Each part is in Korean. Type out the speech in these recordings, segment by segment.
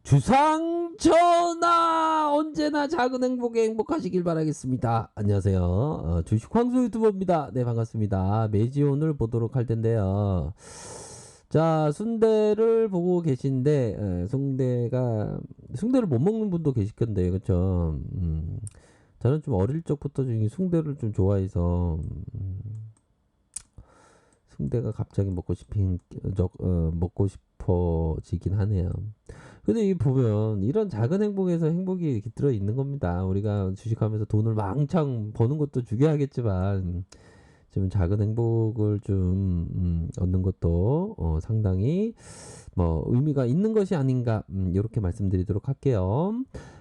주상전하 언제나 작은 행복에 행복하시길 바라겠습니다. 안녕하세요. 주식 황소 유튜버입니다. 네, 반갑습니다. 매지온을 보도록 할 텐데요. 자, 순대를 보고 계신데 숭대를 못 먹는 분도 계실 건데, 그렇죠? 저는 좀 어릴 적부터 숭대를 좀 좋아해서 숭대가 갑자기 먹고 싶어지긴 하네요. 근데 이 보면 이런 작은 행복에서 행복이 이렇게 들어 있는 겁니다. 우리가 주식하면서 돈을 왕창 버는 것도 중요하겠지만 좀 작은 행복을 좀 얻는 것도 상당히 뭐 의미가 있는 것이 아닌가, 이렇게 말씀드리도록 할게요.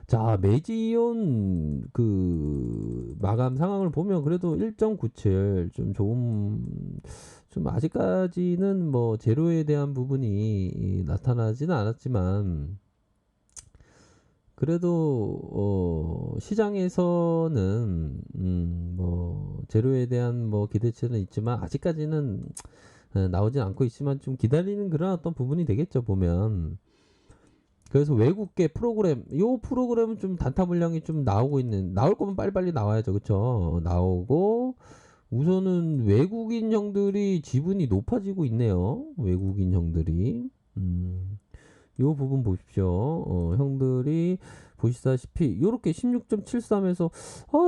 자, 매지온 그 마감 상황을 보면 그래도 1.97 좀 아직까지는 뭐 제로에 대한 부분이 나타나지는 않았지만 그래도 시장에서는 뭐 제로에 대한 뭐 기대치는 있지만 아직까지는 나오진 않고 있지만 좀 기다리는 그런 어떤 부분이 되겠죠, 보면. 그래서 외국계 프로그램, 요 프로그램은 좀 단타 물량이 좀 나올 거면 빨리빨리 나와야죠, 그쵸? 나오고 우선은 외국인 형들이 지분이 높아지고 있네요. 외국인 형들이. 요 부분 보십시오. 형들이 보시다시피 요렇게 16.73에서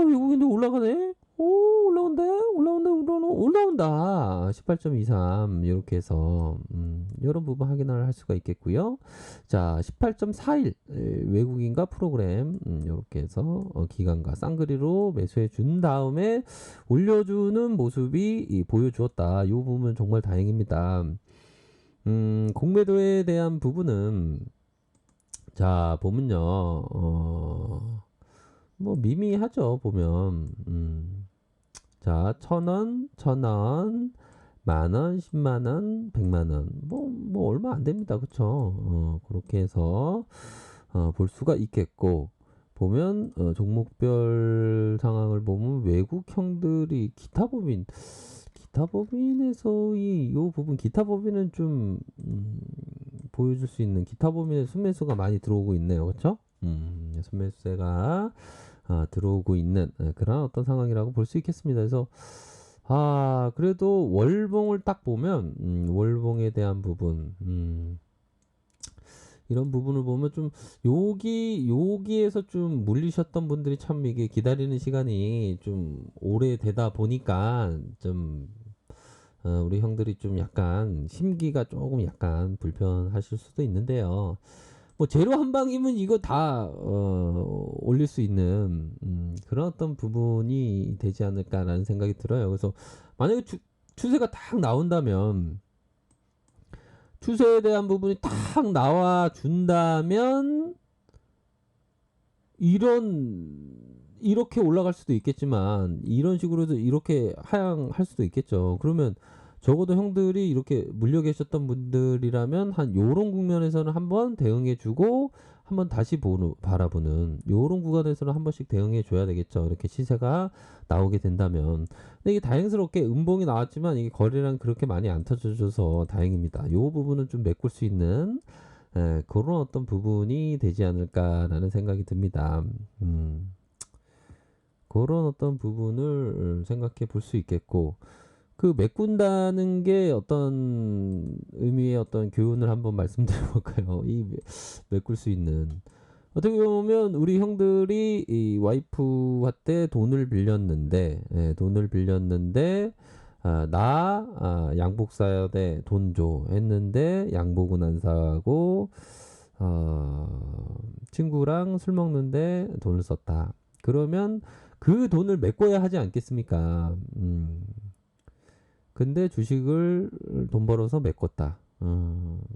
외국인들 올라가네. 오, 올라온다. 18.23 이렇게 해서 이런 부분 확인을 할 수가 있겠고요. 자, 18.41 외국인과 프로그램 이렇게 해서 기관과 쌍그리로 매수해 준 다음에 올려주는 모습이 보여주었다. 이 부분 정말 다행입니다. 공매도에 대한 부분은 자 보면요, 뭐 미미하죠, 보면. 자, 1,000원, 만원, 10만원, 100만원, 뭐 얼마 안 됩니다, 그쵸? 그렇게 해서 볼 수가 있겠고, 보면 종목별 상황을 보면 외국 형들이 기타 법인에서의 요 부분, 기타 법인은 좀 보여줄 수 있는, 기타 법인의 순매수가 많이 들어오고 있네요, 그렇죠? 순매수가 들어오고 있는 그런 어떤 상황이라고 볼 수 있겠습니다. 그래서 그래도 월봉을 딱 보면 월봉에 대한 부분, 이런 부분을 보면 좀 여기에서 좀 물리셨던 분들이 참 이게 기다리는 시간이 좀 오래 되다 보니까 좀 우리 형들이 좀 약간 심기가 조금 약간 불편하실 수도 있는데요. 뭐 제로 한 방이면 이거 다 올릴 수 있는 그런 어떤 부분이 되지 않을까라는 생각이 들어요. 그래서 만약에 추세가 딱 나온다면, 추세에 대한 부분이 딱 나와 준다면 이렇게 올라갈 수도 있겠지만 이런 식으로도 이렇게 하향할 수도 있겠죠. 그러면 적어도 형들이 이렇게 물려 계셨던 분들이라면 한 요런 국면에서는 한번 대응해 주고 한번 다시 바라보는 요런 구간에서는 한 번씩 대응해 줘야 되겠죠. 이렇게 시세가 나오게 된다면. 근데 이게 다행스럽게 음봉이 나왔지만 이게 거래량 그렇게 많이 안 터져줘서 다행입니다. 요 부분은 좀 메꿀 수 있는 그런 어떤 부분이 되지 않을까라는 생각이 듭니다. 그런 어떤 부분을 생각해 볼 수 있겠고, 그 메꾼다는 게 어떤 의미의 어떤 교훈을 한번 말씀드려 볼까요? 이 메꿀 수 있는, 어떻게 보면 우리 형들이 이 와이프한테 돈을 빌렸는데, 양복 사야 돼, 돈 줘 했는데 양복은 안 사고 친구랑 술 먹는데 돈을 썼다. 그러면 그 돈을 메꿔야 하지 않겠습니까? 근데 주식을 돈 벌어서 메꿨다.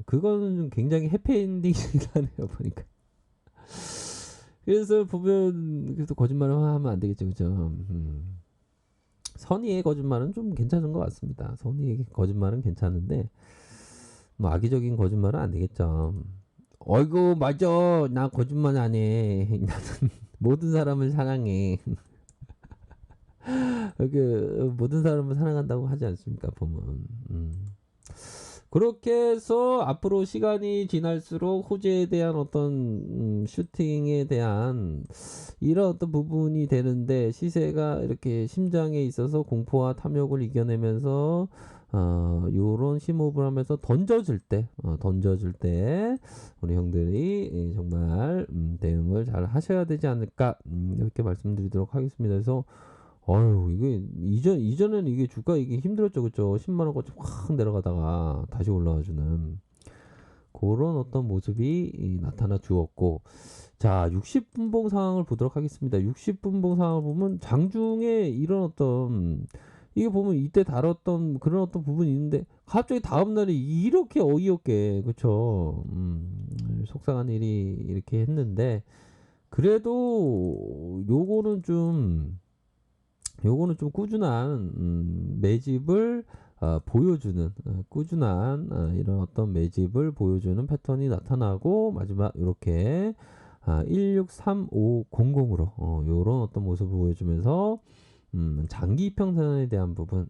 그거는 굉장히 해피엔딩이긴 하네요, 보니까. 그래서 보면, 그래서 거짓말을 하면 안 되겠죠, 그죠? 선의의 거짓말은 좀 괜찮은 것 같습니다. 선의의 거짓말은 괜찮은데, 뭐 악의적인 거짓말은 안 되겠죠. 어이구, 맞아. 나 거짓말 안 해. 나는 모든 사람을 사랑해. 모든 사람을 사랑한다고 하지 않습니까, 보면. 그렇게 해서 앞으로 시간이 지날수록 호재에 대한 어떤 슈팅에 대한 이런 어떤 부분이 되는데 시세가 이렇게 심장에 있어서 공포와 탐욕을 이겨내면서 요런 심호흡을 하면서 던져질 때 우리 형들이 정말 대응을 잘 하셔야 되지 않을까 이렇게 말씀드리도록 하겠습니다. 그래서 이게 이전에는 이게 주가 이게 힘들었죠, 그쵸? 10만 원까지 확 내려가다가 다시 올라와 주는 그런 어떤 모습이 나타나 주었고, 자, 60분봉 상황을 보도록 하겠습니다. 60분봉 상황을 보면 장중에 이런 어떤 이게 보면 이때 다뤘던 그런 어떤 부분이 있는데 갑자기 다음 날에 이렇게 어이없게 그쵸? 속상한 일이 이렇게 했는데 그래도 요거는 좀 꾸준한 매집을 보여주는 꾸준한 이런 어떤 매집을 보여주는 패턴이 나타나고 마지막 이렇게 163500으로 요런 어떤 모습을 보여주면서 장기 이평선에 대한 부분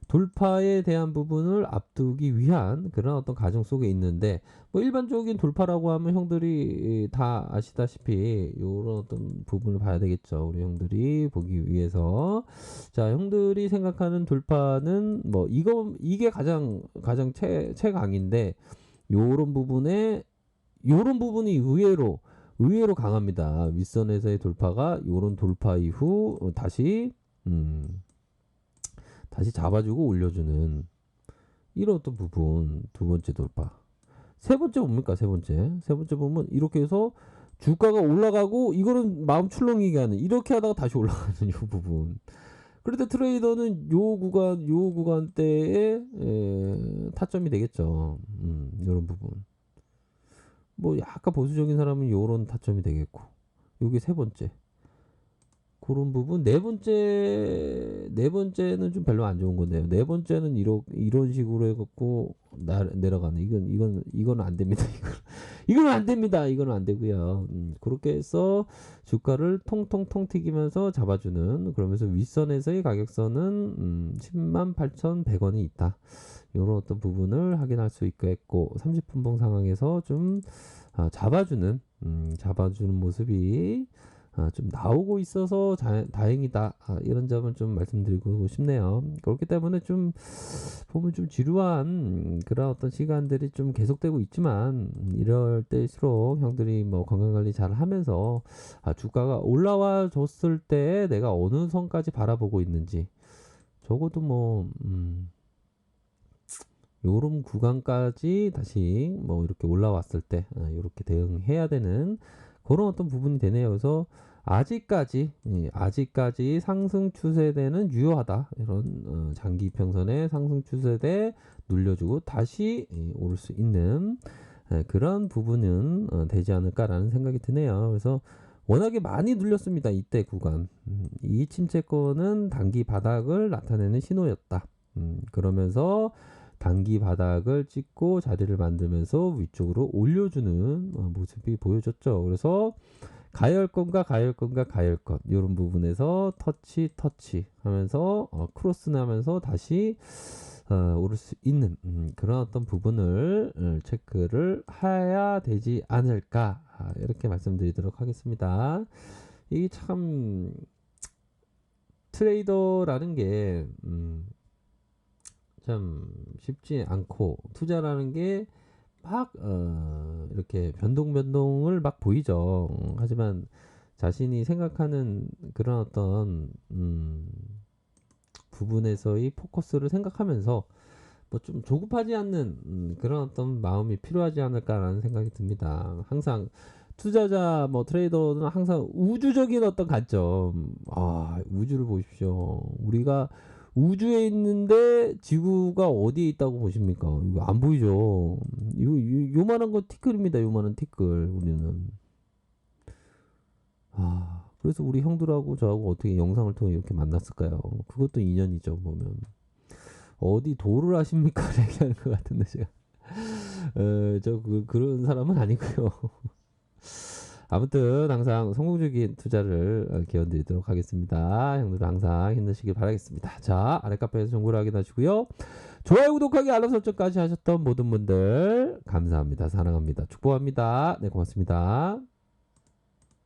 돌파에 대한 부분을 앞두기 위한 그런 어떤 과정 속에 있는데 뭐 일반적인 돌파라고 하면 형들이 다 아시다시피 이런 어떤 부분을 봐야 되겠죠. 우리 형들이 보기 위해서 자 형들이 생각하는 돌파는 뭐 이게 가장 최강인데 요런 부분이 의외로 강합니다. 윗선에서의 돌파가 요런 돌파 이후 다시 잡아주고 올려주는 이런 어떤 부분. 두 번째 돌파. 세 번째 뭡니까? 세 번째 보면 이렇게 해서 주가가 올라가고 이거는 마음 출렁이게 하는 이렇게 하다가 다시 올라가는 이 부분. 그럴 때 트레이더는 요 구간대에 타점이 되겠죠. 이런 부분. 뭐 약간 보수적인 사람은 요런 타점이 되겠고. 요게 세 번째. 그런 부분 네 번째는 좀 별로 안 좋은 건데요. 네 번째는 이런 식으로 해갖고 내려가는 이건 안 됩니다. 이건 안 됩니다. 이건 안 되고요. 그렇게 해서 주가를 통통통 튀기면서 잡아주는 그러면서 윗선에서의 가격선은 108,100원이 있다. 이런 어떤 부분을 확인할 수 있겠고 30분봉 상황에서 좀 잡아주는 모습이 좀 나오고 있어서 다행이다. 이런 점을 좀 말씀드리고 싶네요. 그렇기 때문에 좀 보면 좀 지루한 그런 어떤 시간들이 좀 계속되고 있지만 이럴 때일수록 형들이 뭐 건강관리 잘 하면서 주가가 올라와 줬을 때 내가 어느 선까지 바라보고 있는지 적어도 뭐 요런 구간까지 다시 뭐 이렇게 올라왔을 때 이렇게 대응해야 되는 그런 어떤 부분이 되네요. 그래서 아직까지 상승 추세대는 유효하다. 이런 장기 이평선의 상승 추세대 눌려주고 다시 오를 수 있는 그런 부분은 되지 않을까라는 생각이 드네요. 그래서 워낙에 많이 눌렸습니다. 이때 구간. 이 침체권은 단기 바닥을 나타내는 신호였다. 그러면서 단기 바닥을 찍고 자리를 만들면서 위쪽으로 올려주는 모습이 보여졌죠. 그래서 가열권 이런 부분에서 터치 하면서 크로스 나면서 다시 오를 수 있는 그런 어떤 부분을 체크를 해야 되지 않을까 이렇게 말씀드리도록 하겠습니다. 이게 참 트레이더라는 게 참 쉽지 않고 투자라는 게 막 이렇게 변동을 막 보이죠. 하지만 자신이 생각하는 그런 어떤 부분에서의 포커스를 생각하면서 뭐 좀 조급하지 않는 그런 어떤 마음이 필요하지 않을까라는 생각이 듭니다. 항상 투자자 뭐 트레이더는 항상 우주적인 어떤 관점. 우주를 보십시오. 우리가 우주에 있는데 지구가 어디에 있다고 보십니까? 이거 안 보이죠. 요만한 거 티끌입니다. 요만한 티끌 우리는. 그래서 우리 형들하고 저하고 어떻게 영상을 통해 이렇게 만났을까요? 그것도 인연이죠. 보면 어디 도를 하십니까? 얘기하는 것 같은데 제가 그런 사람은 아니고요. 아무튼 항상 성공적인 투자를 기원 드리도록 하겠습니다. 형들 항상 힘내시길 바라겠습니다. 자, 아래 카페에서 정보를 확인하시고요. 좋아요, 구독하기, 알람 설정까지 하셨던 모든 분들 감사합니다. 사랑합니다. 축복합니다. 네, 고맙습니다.